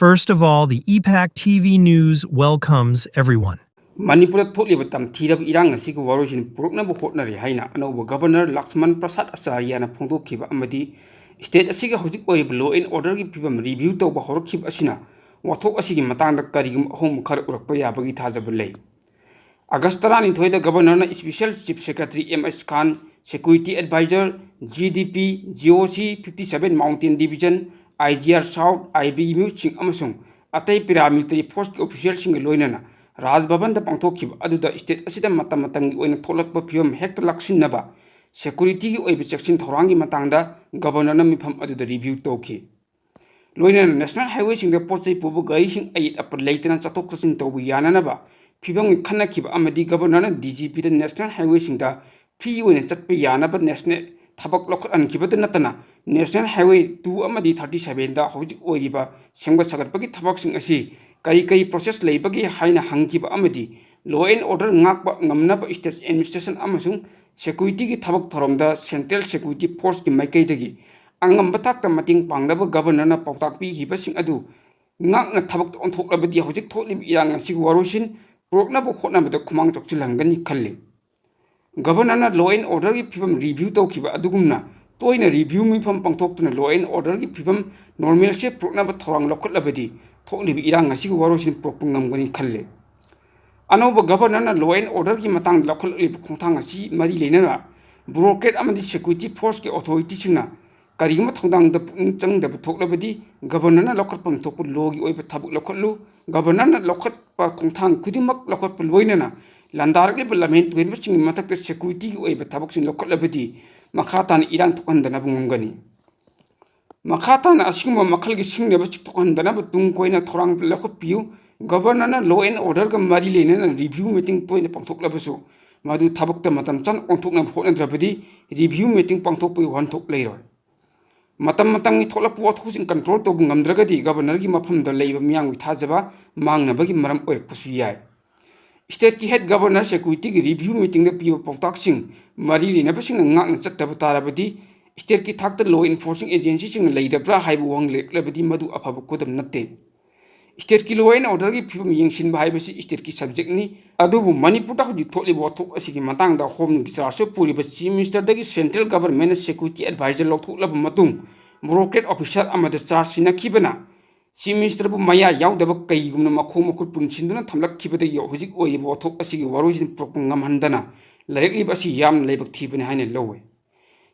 First of all, the EPAC TV News welcomes everyone. Manipur thotliba tamthirab irang asigi warosin puruknaba hotnari haina anauba governor Lakshman Prasad Acharya na phongdokhiba amadi state asigi hojik oirib law and order gi phibam review tawba horokhiba asina wathok asigi matangda karigum ahom khar urakpa yabagi thajaba lei. August 12 da governor na special chief secretary MS Khan, security advisor GDP GOC 57 Mountain Division IGR South IB Musing amasung atai paramilitary force official sing loinana Raj Bhavan da pangthokhiba aduda state asida matam matangi oina tholakpa phibam hekta laksinaba security gi oiba section thorangi matangda governor na mifam aduda review tawki. Loinana national highway sing da pochai pubu gai sing ayit apar leitana chatok chasin tawbu yananaba phibam khanakhiba amadi governor na DGP da national highway sing da phi oina chatpa yanaba national thabak lokhat ankibada natana national highway 2 amadi 37 da hojik oiriba sengba sagatpagi thabak sing asi kai process leibagi haina hangkiba amadi law and order ngakba ngamnaba state administration amasung security gi thabak thoromda central security force ki maikai dagi angam batak ta mating pangnaba governor na pautak pi hiba sing adu ngakna thabak onthoklabadi hojik tholib irang asig warosin proknaba khotnabada khumang chokchilangani khalli. Governor na law and order gi phibam review tawkiba adugumna toina review mifam pangthoktuna law and order gi phibam normal se proknaba thorang lokhatlabadi thoklibi irang asigi warosin prokpungamgani khalle. Anoba governor na law and order gi matang lokhatlib khongthang asi mari leinana bureaucrat amadi security force ki authority singna karigma thongdang da chang da thoklabadi governor na lokhatpam thokpu law gi oiba thabuk lokhatlu governor na lokhatpa khongthang kudimak lokhatpu loinana landarli lamen tuin sing matak security gi oiba thabuk sing lokhatlabadi makhatan irang thokhandana bungungani. Makhatan asigma makhal gi sing neba chik thokhandana tung koina thorang lokhatpiu governor na law and order ga mari leinana review meeting toina pangthoklabasu madu thabukta matam chan onthokna photnadrabadi review meeting pangthokpui wanthok leiroi. Matam matangi tholakpu wathusing control to ngamdragadi governor gi mafamda leiba miyang thajaba mangnabagi maram oirakpasu yai. State ki head governor security ki review meeting da piwa pautak sing mari leinaba sing ngakna chattaba tarabadi state ki thakta law enforcing agency sing leidabra haibu wang leklabadi madu afaba kodam natte. State ki law and order gi phibam yengsin ba haibasi state ki subject ni adubu Manipur ta huji tholi wathok asigi matang da home ki charge puriba chief minister da gi central government security advisor lokhoklaba matung bureaucrat officer amada charge sinakhibana chief minister bu maya yaudaba kaigumna makhong makhut punsinduna thamlakhibada yo hujik oiba wathok asigi waroisin propungam handana lareklib asi yam leibak thibani haina lowe.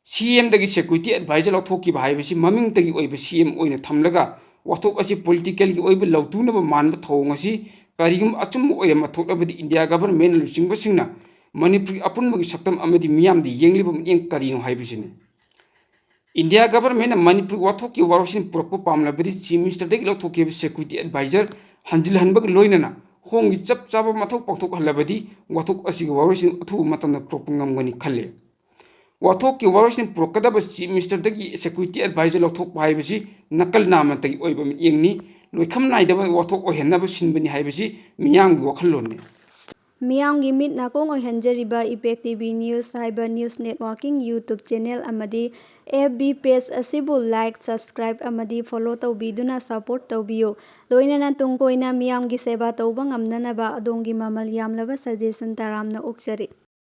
CM dagi security advisor lokhokiba haibasi maming tagi oiba CM oina thamlaga wathok asi political gi oiba lautunaba manba thong asi karigum achum oima thoklabadi India government lusingba singna Manipur apunbagi saktam amadi miyamdi yengliba yeng karino haibasini. India government na Manipur wathok ki warosin propo pamlabadi chief minister dagi lokhokiba security advisor hanjil hanbag loinana hongi chap chaba mathok pangthok halabadi wathok asi warosin athu matamna propungamgani khalle. Wathok ki warosin prokadaba chief minister dagi security advisor lothok haibasi nakal nama tagi oiba yengni loikham naidaba wathok ohenaba sinbani haibasi miyamgi wakhallonni. Miyamgi mit nakong ohenjariba EPAC TV News haiba news networking YouTube channel amadi FB page asibu like subscribe amadi follow tawbiduna support tawbiyo loinana tungkoina miyamgi seba tawba ngamnanaba adongi mamal yamlaba suggestion taramna okjari.